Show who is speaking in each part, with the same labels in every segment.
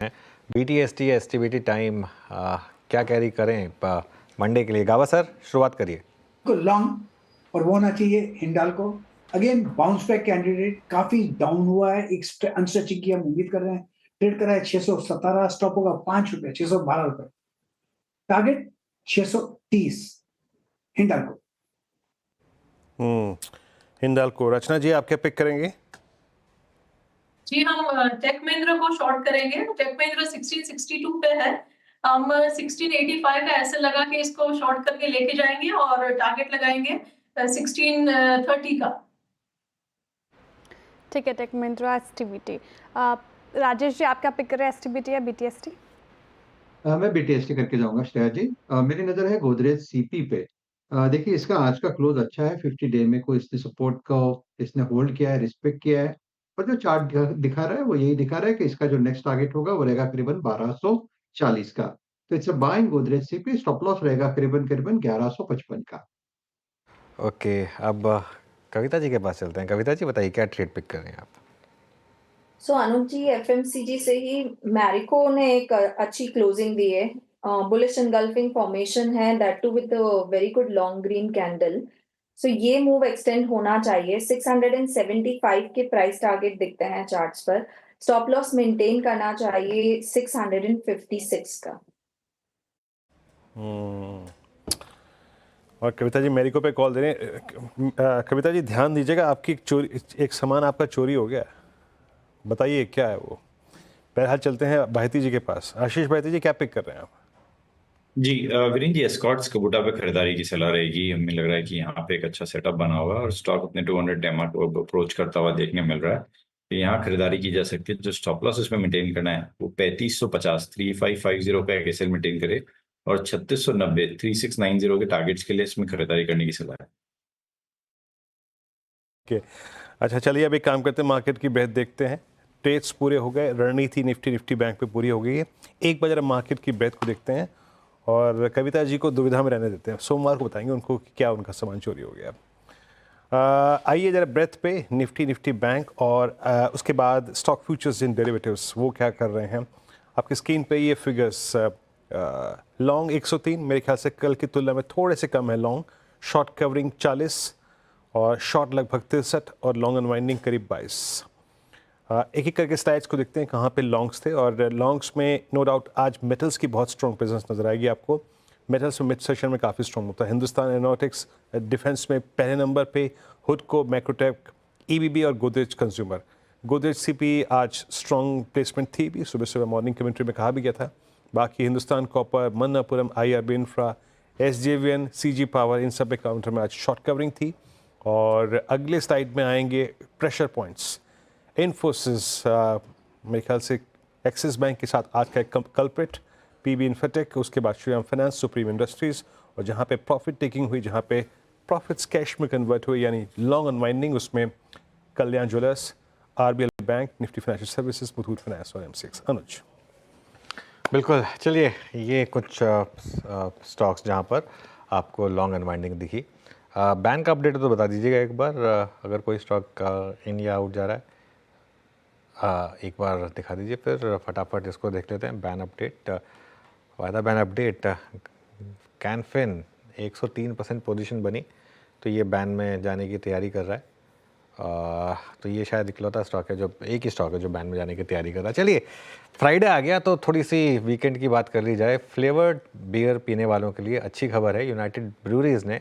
Speaker 1: BTST STBT time क्या carry करें Monday के लिए? गावा सर शुरुआत करिए।
Speaker 2: लॉन्ग और वो होना चाहिए Hindalco. Again bounce back candidate, काफी डाउन हुआ है, एक अनस्ट्रेचिंग की हम उम्मीद कर रहे हैं। ट्रेड करा है 617, स्टॉप होगा 5 रुपए, 612 रुपए, टारगेट 630 हिंडाल्को।
Speaker 3: हिंडाल्को। रचना जी आप क्या पिक करेंगे?
Speaker 4: जी हम टेक महिंद्रा को शॉर्ट करेंगे। टेक महिंद्रा 1662 पे है, हम 1685 का ऐसे लगा कि इसको शॉर्ट करके लेके जाएंगे और टारगेट लगाएंगे 1630 का।
Speaker 5: ठीक है, टेक महिंद्रा एसटीबीटी। राजेश जी आप क्या पिक कर रहे हैं, एसटीबीटी या बीटीएसटी?
Speaker 6: मैं बीटीएसटी करके जाऊंगा श्रेया जी। मेरी नजर है गोदरेज सीपी पे। देखिए इसका आज का क्लोज अच्छा है, 50 डे में कोई इसने सपोर्ट को इसने होल्ड किया है, रिस्पेक्ट किया है, और जो चार्ट दिखा रहा है वो यही दिखा रहा है कि इसका जो नेक्स्ट टारगेट होगा वो रहेगा करीबन 1240 का। तो it's a buy in Godrej CP. Stop loss रहेगा करीबन करीबन 1155 का।
Speaker 1: ओके, अब कविता जी के पास चलते हैं। कविता जी बताइए क्या ट्रेड पिक कर रहे हैं आप?
Speaker 7: अनुज जी, एफएमसीजी से ही मैरिको ने एक अच्छी क्लोजिंग दी है। बुलिश एनगल्फिंग फॉर्मेशन है, that too with very good long green candle. ये मूव एक्सटेंड होना चाहिए। 675 के प्राइस टारगेट दिखते हैं चार्ट्स पर। स्टॉप लॉस मेंटेन करना चाहिए 656 का।
Speaker 3: और कविता जी मेरिको पे कॉल दे रहे हैं। कविता जी ध्यान दीजिएगा, आपकी एक सामान आपका चोरी हो गया। बताइए क्या है वो। बहरहाल चलते हैं भाईती जी के पास। आशीष भाईती जी क्या पिक कर रहे हैं आप?
Speaker 8: जी वीरेंद्र जी, एस्कॉर्ट्स कबूटा पे खरीदारी की सलाह रहेगी। हमें लग रहा है कि यहाँ पे एक अच्छा सेटअप बना हुआ है और स्टॉक अपने 200 डेमा को अप्रोच करता हुआ देखने मिल रहा है। तो यहाँ खरीदारी की जा सकती है। जो स्टॉप लॉस इसमें मेंटेन करना है वो 3550 3550 का एक एसएल मेंटेन करे और 3690 3690 के टारगेट्स के लिए इसमें खरीदारी करने की सलाह है।
Speaker 3: अच्छा चलिए अब एक काम करते हैं, मार्केट की ब्रेथ देखते हैं। ट्रेड्स पूरे हो गए, रणनीति निफ्टी बैंक पे पूरी हो गई है। एक बार जरा मार्केट की ब्रेथ को देखते हैं और कविता जी को दुविधा में रहने देते हैं। सोमवार को बताएंगे उनको कि क्या उनका सामान चोरी हो गया। आइए जरा ब्रेथ पे निफ्टी बैंक और उसके बाद स्टॉक फ्यूचर्स इन डेरिवेटिव्स वो क्या कर रहे हैं। आपकी स्क्रीन पे ये फिगर्स। लॉन्ग 103, मेरे ख्याल से कल की तुलना में थोड़े से कम है लॉन्ग। शॉर्ट कवरिंग 40 और शॉर्ट लगभग 63 और लॉन्ग अनवाइंडिंग करीब 22। एक एक करके स्लाइड्स को देखते हैं कहाँ पे लॉन्ग्स थे। और लॉन्ग्स में नो डाउट आज मेटल्स की बहुत स्ट्रॉन्ग प्रेजेंस नजर आएगी आपको। मेटल्स में मिड सेशन में काफ़ी स्ट्रॉन्ग होता है। हिंदुस्तान एरोनॉटिक्स, डिफेंस में पहले नंबर पे, हुडको, मैक्रोटेक, ईबीबी और गोदरेज कंज्यूमर। गोदरेज सीपी आज स्ट्रॉन्ग प्लेसमेंट थी भी, सुबह सुबह मॉर्निंग कमेंट्री में कहा भी गया था। बाकी Hindustan copper, Manappuram, IRB infra, SJVN, CG power, इन सब काउंटर में आज शॉर्ट कवरिंग थी। और अगले स्लाइड में आएंगे प्रेशर पॉइंट्स। इन्फोसिस, मेरे ख्याल से एक्सिस बैंक के साथ आज का एक कल्प्रिट, पीबी इन्फोटेक, उसके बाद श्रीराम फाइनेंस, सुप्रीम इंडस्ट्रीज, और जहाँ पे प्रॉफिट टेकिंग हुई, जहाँ पे प्रॉफिट्स कैश में कन्वर्ट हुए यानी लॉन्ग अनवाइंडिंग, उसमें Kalyan jewellers, RBL bank, Nifty financial services, Muthoot finance और एमसीएक्स। अनुज
Speaker 1: बिल्कुल, चलिए ये कुछ स्टॉक्स जहाँ पर आपको लॉन्ग अनवाइंडिंग दिखी। बैंक का अपडेट तो बता दीजिएगा एक बार, अगर कोई स्टॉक इन या आउट जा रहा है एक बार दिखा दीजिए, फिर फटाफट इसको देख लेते हैं। बैन अपडेट, वायदा बैन अपडेट। कैनफिन 103% पोजीशन बनी, तो ये बैन में जाने की तैयारी कर रहा है। तो ये शायद इकलौता स्टॉक है जो, एक ही स्टॉक है जो बैन में जाने की तैयारी कर रहा है। चलिए फ्राइडे आ गया तो थोड़ी सी वीकेंड की बात कर ली जाए। फ्लेवर्ड बियर पीने वालों के लिए अच्छी खबर है। यूनाइटेड ब्रूरीज ने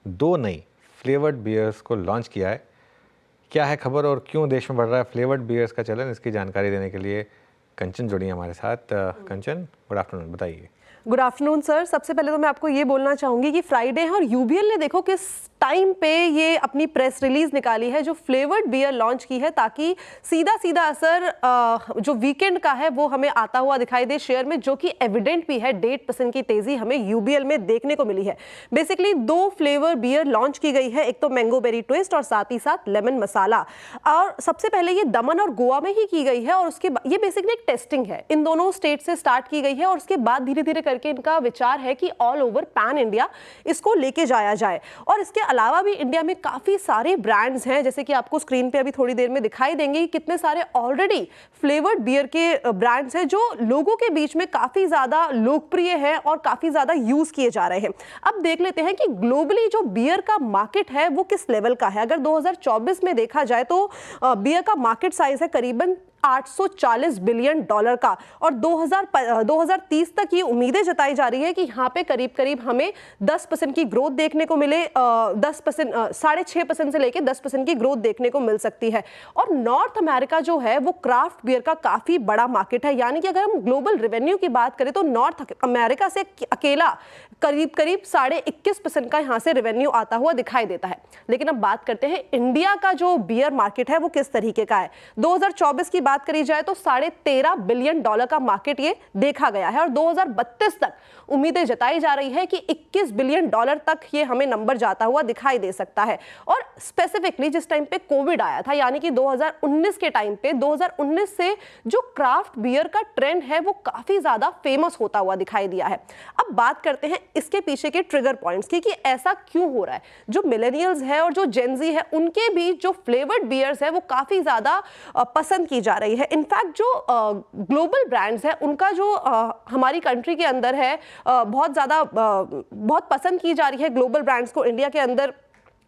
Speaker 1: 2 नई फ्लेवर्ड बियर्स को लॉन्च किया है। क्या है खबर और क्यों देश में बढ़ रहा है फ्लेवर्ड बियर्स का चलन, इसकी जानकारी देने के लिए कंचन जुड़ी हमारे साथ। कंचन, गुड आफ्टरनून, बताइए।
Speaker 9: Good afternoon sir. सबसे पहले तो मैं आपको ये बोलना चाहूँगी कि फ्राइडे है और यूबीएल ने देखो किस टाइम पे ये अपनी प्रेस रिलीज निकाली है जो फ्लेवर्ड बियर लॉन्च की है, ताकि सीधा सीधा असर जो वीकेंड का है वो हमें आता हुआ दिखाई दे शेयर में, जो कि एविडेंट भी है। 1.5% की तेजी हमें यूबीएल में देखने को मिली है। बेसिकली 2 फ्लेवर बियर लॉन्च की गई है, एक तो मैंगो बेरी ट्विस्ट और साथ ही साथ लेमन मसाला। और सबसे पहले ये दमन और गोवा में ही की गई है और उसके ये बेसिकली एक टेस्टिंग है, इन दोनों स्टेट से स्टार्ट की गई है और उसके बाद धीरे धीरे धीरे करके इनका विचार है कि ऑल ओवर पैन इंडिया इसको लेके जाया जाए। और इसके अलावा भी इंडिया में काफ़ी सारे ब्रांड्स हैं, जैसे कि आपको स्क्रीन पे अभी थोड़ी देर में दिखाई देंगे कि कितने सारे ऑलरेडी फ्लेवर्ड बियर के ब्रांड्स हैं जो लोगों के बीच में काफ़ी ज़्यादा लोकप्रिय है और काफ़ी ज़्यादा यूज़ किए जा रहे हैं। अब देख लेते हैं कि ग्लोबली जो बियर का मार्केट है वो किस लेवल का है। अगर 2024 में देखा जाए तो बियर का मार्केट साइज है करीबन $840 बिलियन का, और 2030 तक ये उम्मीदें जताई जा रही है कि यहाँ पे करीब करीब हमें 10% की ग्रोथ देखने को मिले, 10% 6.5% से लेके 10% की ग्रोथ देखने को मिल सकती है। और नॉर्थ अमेरिका जो है वो क्राफ्ट बियर का काफ़ी बड़ा मार्केट है, यानी कि अगर हम ग्लोबल रेवेन्यू की बात करें तो नॉर्थ अमेरिका से अकेला करीब 21% का यहाँ से रेवेन्यू आता हुआ दिखाई देता है। लेकिन अब बात करते हैं इंडिया का जो बियर मार्केट है वो किस तरीके का है। 2024 की बात करी जाए तो $13.5 बिलियन का मार्केट ये देखा गया है, और 2032 तक उम्मीदें जताई जा रही है कि $21 बिलियन तक ये हमें नंबर जाता हुआ दिखाई दे सकता है। और स्पेसिफिकली जिस टाइम पे कोविड आया था, यानी कि 2019 के टाइम पे, 2019 से जो क्राफ्ट बियर का ट्रेंड है वो काफी ज्यादा फेमस होता हुआ दिखाई दिया है। अब बात करते हैं इसके पीछे के ट्रिगर पॉइंट्स की कि ऐसा क्यों हो रहा है। जो मिलेनियल्स है और जो जेनजी है उनके बीच जो फ्लेवर्ड बियर्स है वो काफी ज्यादा पसंद की जा रही है। इनफैक्ट जो ग्लोबल ब्रांड्स है उनका जो हमारी कंट्री के अंदर है बहुत पसंद की जा रही है ग्लोबल ब्रांड्स को इंडिया के अंदर।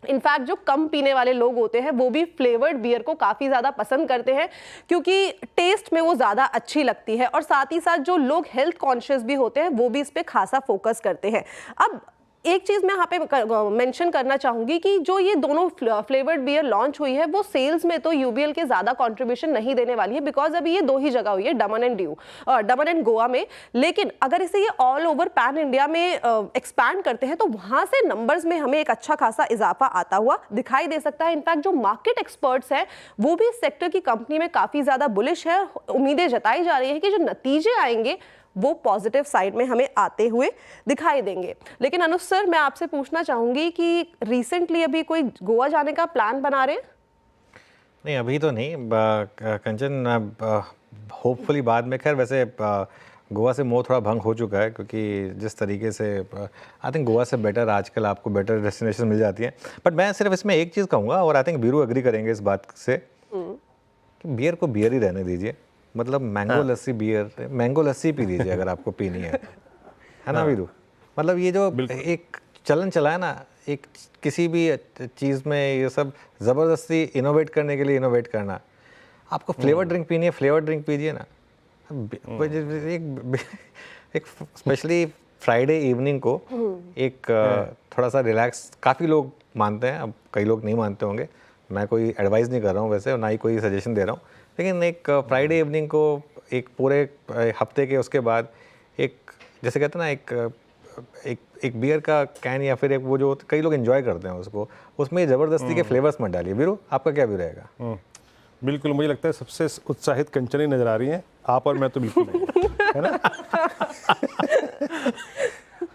Speaker 9: इनफैक्ट जो कम पीने वाले लोग होते हैं वो भी फ्लेवर्ड बियर को काफ़ी ज़्यादा पसंद करते हैं क्योंकि टेस्ट में वो ज़्यादा अच्छी लगती है, और साथ ही साथ जो लोग हेल्थ कॉन्शियस भी होते हैं वो भी इस पर खासा फोकस करते हैं। अब एक चीज़ मैं यहाँ पे मेंशन करना चाहूँगी कि जो ये दोनों फ्लेवर्ड बियर लॉन्च हुई है वो सेल्स में तो यूबीएल के ज़्यादा कंट्रीब्यूशन नहीं देने वाली है, बिकॉज अभी ये 2 ही जगह हुई है, दमन एंड गोवा में। लेकिन अगर इसे ये ऑल ओवर पैन इंडिया में एक्सपैंड करते हैं तो वहाँ से नंबर्स में हमें एक अच्छा खासा इजाफा आता हुआ दिखाई दे सकता है। इनफैक्ट जो मार्केट एक्सपर्ट्स हैं वो भी इस सेक्टर की कंपनी में काफ़ी ज़्यादा बुलिश है। उम्मीदें जताई जा रही है कि जो नतीजे आएंगे वो पॉजिटिव साइड में हमें आते हुए दिखाई देंगे। लेकिन अनुज सर, मैं आपसे पूछना चाहूँगी कि रिसेंटली अभी कोई गोवा जाने का प्लान बना रहे हैं?
Speaker 1: नहीं, अभी तो नहीं कंचन, होपफुली बाद में। खैर वैसे गोवा से मोह थोड़ा भंग हो चुका है, क्योंकि जिस तरीके से आई थिंक गोवा से बेटर आजकल आपको बेटर डेस्टिनेशन मिल जाती हैं। बट मैं सिर्फ इसमें एक चीज़ कहूँगा, और आई थिंक बीरू एग्री करेंगे इस बात से, कि बियर को बियर ही रहने दीजिए। मतलब मैंगो लस्सी बियर, मैंगो लस्सी पी लीजिए अगर आपको पीनी है ना वीरू। मतलब ये जो एक चलन चला है ना, एक किसी भी चीज़ में ये सब ज़बरदस्ती इनोवेट करने के लिए इनोवेट करना। आपको फ्लेवर ड्रिंक पीनी है, फ्लेवर ड्रिंक पीजिए ना। एक स्पेशली फ्राइडे इवनिंग को एक थोड़ा सा रिलैक्स, काफ़ी लोग मानते हैं, अब कई लोग नहीं मानते होंगे, मैं कोई एडवाइस नहीं कर रहा हूँ वैसे, और ना ही कोई सजेशन दे रहा हूँ, लेकिन एक फ्राइडे इवनिंग को एक पूरे हफ्ते के उसके बाद एक, जैसे कहते हैं ना, एक बियर का कैन, या फिर एक वो जो कई लोग एंजॉय करते हैं उसको, उसमें ज़बरदस्ती के फ्लेवर्स मत डालिए। वीरू, आपका क्या व्यू रहेगा?
Speaker 3: बिल्कुल, मुझे लगता है सबसे उत्साहित कंचन ही नजर आ रही हैं, आप और मैं तो बिल्कुल नहीं है ना।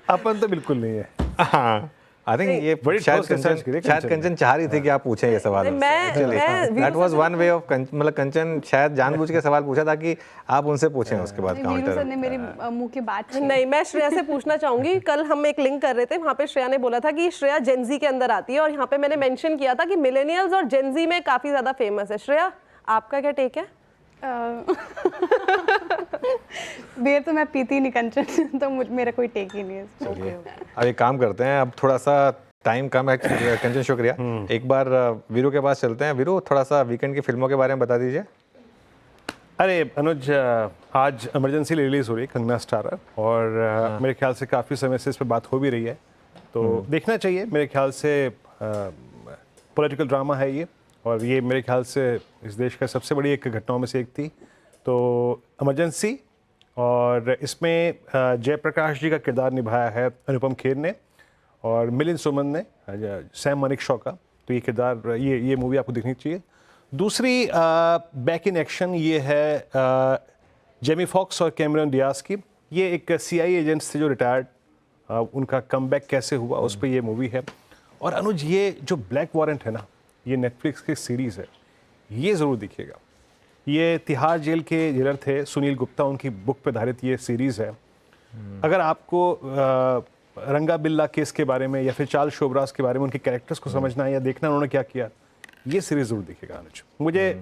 Speaker 3: अपन तो बिल्कुल नहीं है।
Speaker 1: हाँ, आई थिंक ये शायद कंचन चाह रही थी कि आप पूछें ये सवाल। That was one way of, मतलब कंचन शायद जानबूझ के सवाल पूछा था कि आप उनसे पूछें उसके बाद काउंटर।
Speaker 5: सर ने मेरी मुंह की बात
Speaker 9: नहीं, मैं श्रेया से पूछना चाहूंगी। कल हम एक लिंक कर रहे थे, वहाँ पे श्रेया ने बोला था कि श्रेया जेनजी के अंदर आती है, और यहाँ पे मैंने मेंशन किया था कि मिलेनियल्स और जेनजी में काफी ज्यादा फेमस है। श्रेया, आपका क्या टेक है?
Speaker 5: बियर तो मैं पीती नहीं कंचन, तो मेरा कोई टेक ही नहीं है।
Speaker 1: चलिए अब एक काम करते हैं, अब थोड़ा सा टाइम कम है कंचन, शुक्रिया। एक बार वीरू के पास चलते हैं। वीरू, थोड़ा सा वीकेंड की फिल्मों के बारे में बता दीजिए।
Speaker 3: अरे अनुज, आज इमरजेंसी रिलीज़ हो रही है कंगना स्टारर, और मेरे ख्याल से काफ़ी समय से इस पर बात हो भी रही है, तो देखना चाहिए। मेरे ख्याल से पॉलिटिकल ड्रामा है ये, और ये मेरे ख्याल से इस देश का सबसे बड़ी एक घटनाओं में से एक थी। तो इमरजेंसी, और इसमें जयप्रकाश जी का किरदार निभाया है अनुपम खेर ने, और मिलिंद सुमन ने सैम मानेकशॉ का। तो ये किरदार, ये मूवी आपको देखनी चाहिए। दूसरी बैक इन एक्शन ये है जेमी फॉक्स और कैमरन डियाज की। ये एक CIA एजेंट्स थे जो रिटायर्ड, उनका कमबैक कैसे हुआ उस पर ये मूवी है। और अनुज, ये जो ब्लैक वारंट है ना, ये नेटफ्लिक्स की सीरीज़ है, ये ज़रूर देखिएगा। ये तिहाड़ जेल के जेलर थे सुनील गुप्ता, उनकी बुक पर आधारित ये सीरीज़ है। अगर आपको रंगा बिल्ला केस के बारे में या फिर चार्ल्स शोबराज के बारे में उनके कैरेक्टर्स को समझना है या देखना उन्होंने क्या किया, ये सीरीज जरूर देखिएगा अनुज।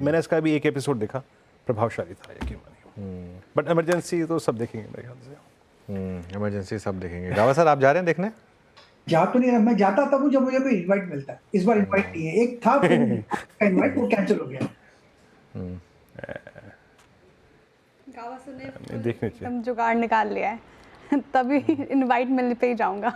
Speaker 3: मैंने इसका भी एक एपिसोड देखा, प्रभावशाली था यकीन मानिए। बट इमरजेंसी तो सब देखेंगे मेरे ख्याल से।
Speaker 1: इमरजेंसी सब देखेंगे। रावत सर, आप जा रहे हैं देखने?
Speaker 2: जा तो नहीं रहा, मैं जाता तब जब मुझे कोई इनवाइट मिलता है। इस बार इनवाइट नहीं है, एक था इनवाइट, वो कैंसिल हो गया।
Speaker 3: देखने चाहिए,
Speaker 5: एकदम जुगाड़ निकाल लिया है तभी इनवाइट मिलने पे ही जाऊंगा।